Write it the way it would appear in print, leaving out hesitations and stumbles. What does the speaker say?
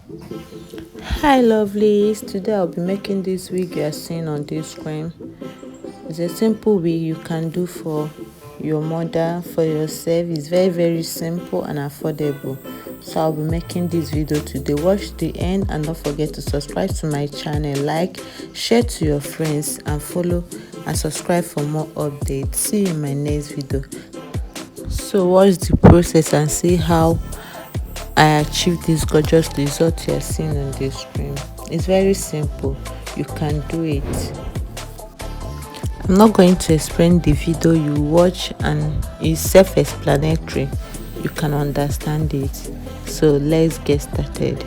Hi lovelies, today I'll be making this wig you are seeing on this screen. It's a simple wig you can do for your mother, for yourself. It's very simple and affordable. So I'll be making this video today. Watch the end and don't forget to subscribe to my channel, like, share to your friends and follow and subscribe for more updates. See you in my next video. So watch the process and see how I achieved this gorgeous result you are seeing on the screen. It's very simple. You can do it. I'm not going to explain the video you watch and it's self-explanatory. You can understand it. So let's get started.